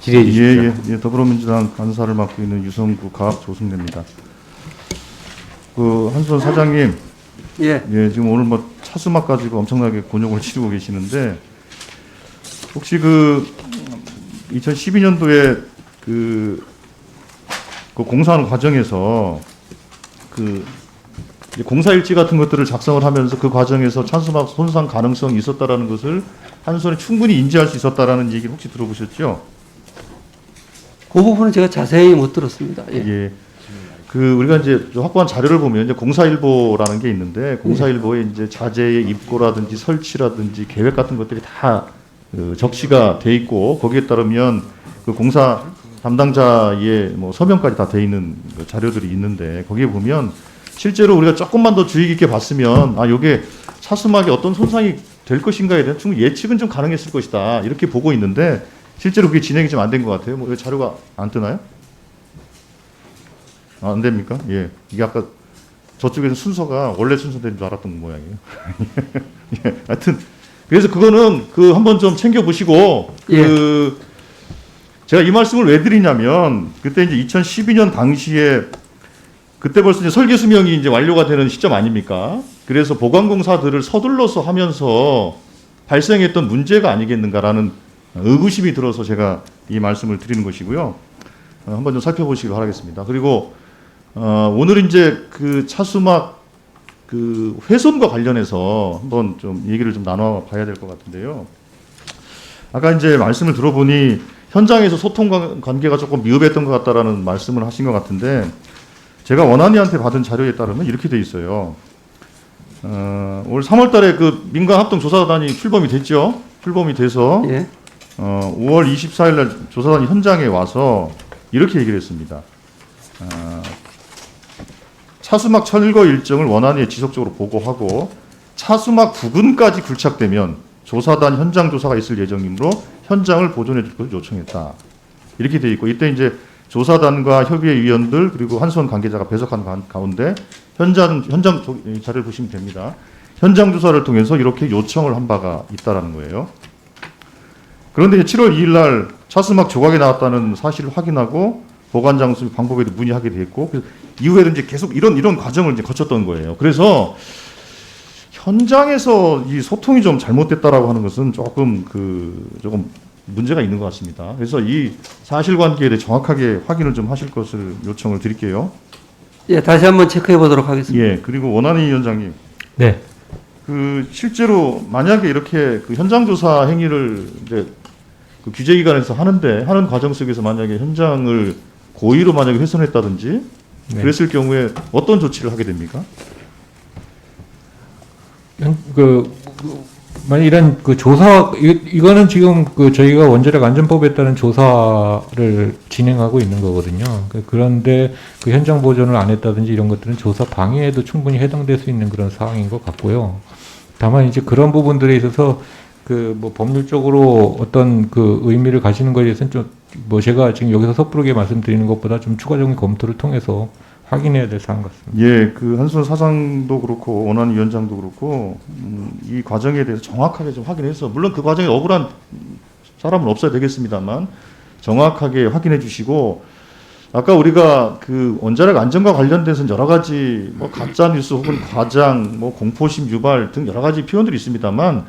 질의해 주십시오. 예, 더불어민주당 간사를 맡고 있는 유성구 가학 조승래입니다. 한수원 사장님, 예. 지금 오늘 뭐 차수막 가지고 엄청나게 곤욕을 치르고 계시는데 혹시 2012년도에 그 공사하는 과정에서 이제 공사 일지 같은 것들을 작성을 하면서 그 과정에서 차수막 손상 가능성이 있었다라는 것을 한수원이 충분히 인지할 수 있었다라는 얘기를 혹시 들어보셨죠? 그 부분은 제가 자세히 못 들었습니다. 예. 예. 우리가 이제 확보한 자료를 보면 이제 공사일보라는 게 있는데 공사일보에 이제 자재의 입고라든지 설치라든지 계획 같은 것들이 다 적시가 돼 있고 거기에 따르면 그 공사 담당자의 뭐 서명까지 다 돼 있는 자료들이 있는데 거기에 보면 실제로 우리가 조금만 더 주의 깊게 봤으면 요게 차수막에 어떤 손상이 될 것인가에 대한 충분히 예측은 좀 가능했을 것이다 이렇게 보고 있는데 실제로 그게 진행이 좀 안 된 것 같아요. 뭐 자료가 안 뜨나요? 안 됩니까? 예. 이게 아까 저쪽에서 순서가 원래 순서대로 줄 알았던 모양이에요. 예. 하여튼 그래서 그거는 한번 좀 챙겨 보시고 예. 제가 이 말씀을 왜 드리냐면 그때 이제 2012년 당시에 그때 벌써 이제 설계 수명이 이제 완료가 되는 시점 아닙니까? 그래서 보강 공사들을 서둘러서 하면서 발생했던 문제가 아니겠는가라는 의구심이 들어서 제가 이 말씀을 드리는 것이고요. 한번 좀 살펴보시기 바라겠습니다. 그리고 오늘 이제 차수막 훼손과 관련해서 한번 좀 얘기를 좀 나눠 봐야 될 것 같은데요. 아까 이제 말씀을 들어보니 현장에서 소통 관계가 조금 미흡했던 것 같다라는 말씀을 하신 것 같은데 제가 원안위한테 받은 자료에 따르면 이렇게 돼 있어요. 올 3월달에 민간합동조사단이 출범이 됐죠. 출범이 돼서 예. 5월 24일날 조사단이 현장에 와서 이렇게 얘기를 했습니다. 차수막 철거 일정을 원안위에 지속적으로 보고하고 차수막 부근까지 굴착되면 조사단 현장 조사가 있을 예정이므로 현장을 보존해 줄 것을 요청했다. 이렇게 돼 있고 이때 이제 조사단과 협의회 위원들 그리고 한수원 관계자가 배석한 가운데 현장 자료를 보시면 됩니다. 현장 조사를 통해서 이렇게 요청을 한 바가 있다라는 거예요. 그런데 7월 2일 날 차수막 조각이 나왔다는 사실을 확인하고 보관 장소 방법에도 문의하게 됐고 이후에도 이제 계속 이런 과정을 이제 거쳤던 거예요. 그래서 현장에서 이 소통이 좀 잘못됐다라고 하는 것은 조금 문제가 있는 것 같습니다. 그래서 이 사실관계에 대해 정확하게 확인을 좀 하실 것을 요청을 드릴게요. 예, 다시 한번 체크해 보도록 하겠습니다. 예, 그리고 원안위 위원장님. 네. 실제로 만약에 이렇게 현장 조사 행위를 이제 규제기관에서 하는 과정 속에서 만약에 현장을 고의로 만약에 훼손했다든지 네. 그랬을 경우에 어떤 조치를 하게 됩니까? 만약 이런 조사, 이거는 지금 저희가 원자력 안전법에 따른 조사를 진행하고 있는 거거든요. 그런데 현장 보존을 안 했다든지 이런 것들은 조사 방해에도 충분히 해당될 수 있는 그런 사항인 것 같고요. 다만 이제 그런 부분들에 있어서 법률적으로 어떤 의미를 가지는 것에 대해서는 제가 지금 여기서 섣부르게 말씀드리는 것보다 좀 추가적인 검토를 통해서 확인해야 될 사안 같습니다. 예, 한수원 사장도 그렇고 원안위 위원장도 그렇고 이 과정에 대해서 정확하게 좀 확인해서 물론 그 과정에 억울한 사람은 없어야 되겠습니다만 정확하게 확인해 주시고 아까 우리가 원자력 안전과 관련돼서 여러 가지 가짜 뉴스 혹은 과장, 공포심 유발 등 여러 가지 표현들이 있습니다만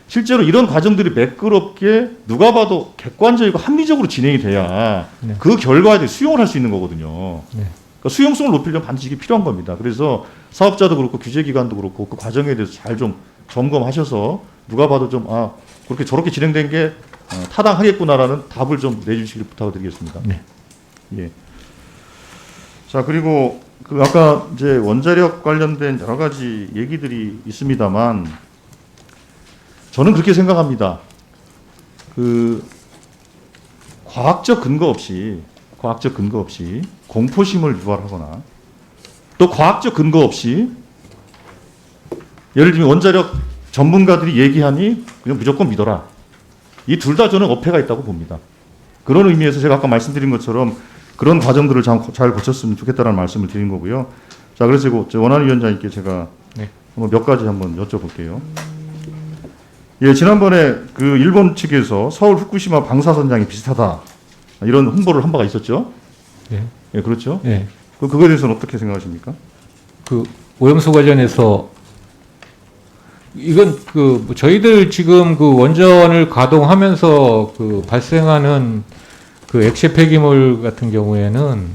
실제로 이런 과정들이 매끄럽게 누가 봐도 객관적이고 합리적으로 진행이 돼야 네. 그 결과에 대해 수용을 할 수 있는 거거든요. 네. 그러니까 수용성을 높이려면 반드시 이게 필요한 겁니다. 그래서 사업자도 그렇고 규제기관도 그렇고 그 과정에 대해서 잘 좀 점검하셔서 누가 봐도 그렇게 저렇게 진행된 게 타당하겠구나라는 답을 좀 내주시길 부탁을 드리겠습니다. 네. 예. 자, 그리고 아까 이제 원자력 관련된 여러 가지 얘기들이 있습니다만 저는 그렇게 생각합니다. 과학적 근거 없이 공포심을 유발하거나 또 과학적 근거 없이 예를 들면 원자력 전문가들이 얘기하니 그냥 무조건 믿어라. 이 둘 다 저는 어폐가 있다고 봅니다. 그런 의미에서 제가 아까 말씀드린 것처럼 그런 과정들을 잘 고쳤으면 좋겠다는 말씀을 드린 거고요. 자, 그래서 원안위 위원장님께 제가 네. 몇 가지 한번 여쭤볼게요. 예, 지난번에 일본 측에서 서울 후쿠시마 방사선장이 비슷하다. 이런 홍보를 한 바가 있었죠. 예. 예, 그렇죠. 예. 그거에 대해서는 어떻게 생각하십니까? 그 오염수 관련해서 이건 뭐 저희들 지금 그 원전을 가동하면서 그 발생하는 그 액체 폐기물 같은 경우에는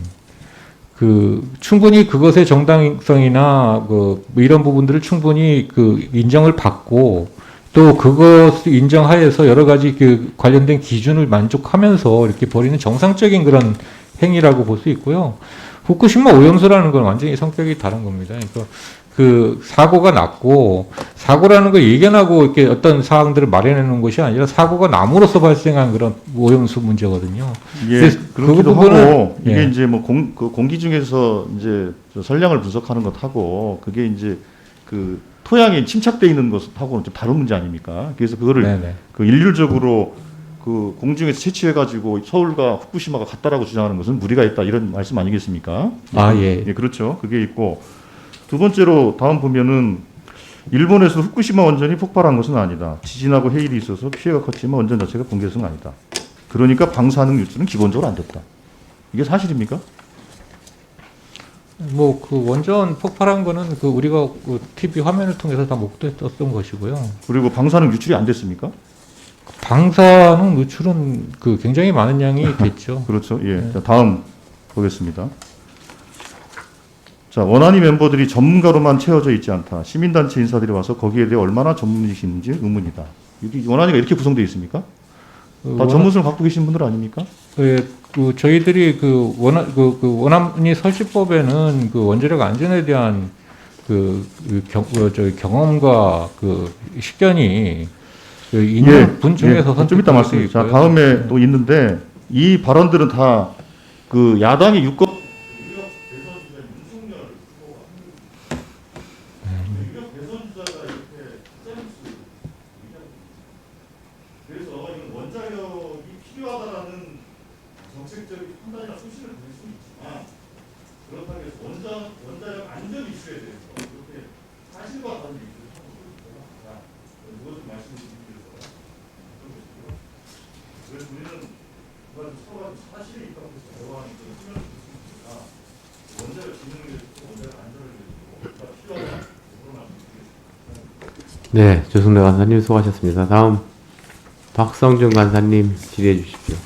그 충분히 그것의 정당성이나 뭐 이런 부분들을 충분히 그 인정을 받고 또 그것 인정하에서 여러 가지 그 관련된 기준을 만족하면서 이렇게 벌이는 정상적인 그런 행위라고 볼 수 있고요. 후쿠시마 오염수라는 건 완전히 성격이 다른 겁니다. 그러니까 그 사고가 났고 사고라는 걸 예견하고 이렇게 어떤 사항들을 마련해 놓은 것이 아니라 사고가 남으로써 발생한 그런 오염수 문제거든요. 예, 그래서 그렇기도 그 부분은- 하고 이게 예. 이제 뭐 그 공기 중에서 이제 저 선량을 분석하는 것하고 그게 이제 그 토양에 침착돼 있는 것하고는 좀 다른 문제 아닙니까? 그래서 그거를 네네. 그 일률적으로 그 공중에서 채취해 가지고 서울과 후쿠시마가 같다라고 주장하는 것은 무리가 있다 이런 말씀 아니겠습니까? 아, 예. 예, 그렇죠. 그게 있고 두 번째로 다음 보면은 일본에서 후쿠시마 원전이 폭발한 것은 아니다. 지진하고 해일이 있어서 피해가 컸지만 원전 자체가 붕괴해서는 아니다. 그러니까 방사능 유출은 기본적으로 안 됐다. 이게 사실입니까? 뭐 그 원전 폭발한 거는 그 우리가 그 TV 화면을 통해서 다 목도했던 것이고요. 그리고 방사능 유출이 안 됐습니까? 방사능 누출은 그 굉장히 많은 양이 됐죠. 그렇죠. 예. 자, 다음 보겠습니다. 자, 원안위 멤버들이 전문가로만 채워져 있지 않다. 시민단체 인사들이 와서 거기에 대해 얼마나 전문이신지 의문이다. 원안위가 이렇게 구성되어 있습니까? 다 전문성을 갖고 계신 분들 아닙니까? 예, 그 저희들이 그 원안위 설치법에는 그 원자력 안전에 대한 경험과 그 식견이 그 있는 분 중에서 좀 이따 선택될 수 말씀드립니다. 자, 있고요. 다음에 또 있는데 이 발언들은 다 그 야당의 유권 그래서 이건 원자력이 필요하다라는 정책적인 판단이나 소신을 가질 수는 있지만 그렇다고 해서 원자력 안전 이슈에 대해서 그렇게 사실과 다른 얘기를 하고 있습니다. 그것을 말씀드리기 위해서 그래서 우리는 그걸 서로 사실이 있다고 해서 대화하는 그런 수면을 줄수 있으니까 원자력 진흥에 대해서 원자력 안전을 위해서 필요하다 그런 말씀드리겠습니다. 네, 조승래 간사님 수고하셨습니다. 다음 박성준 간사님 질의해 주십시오.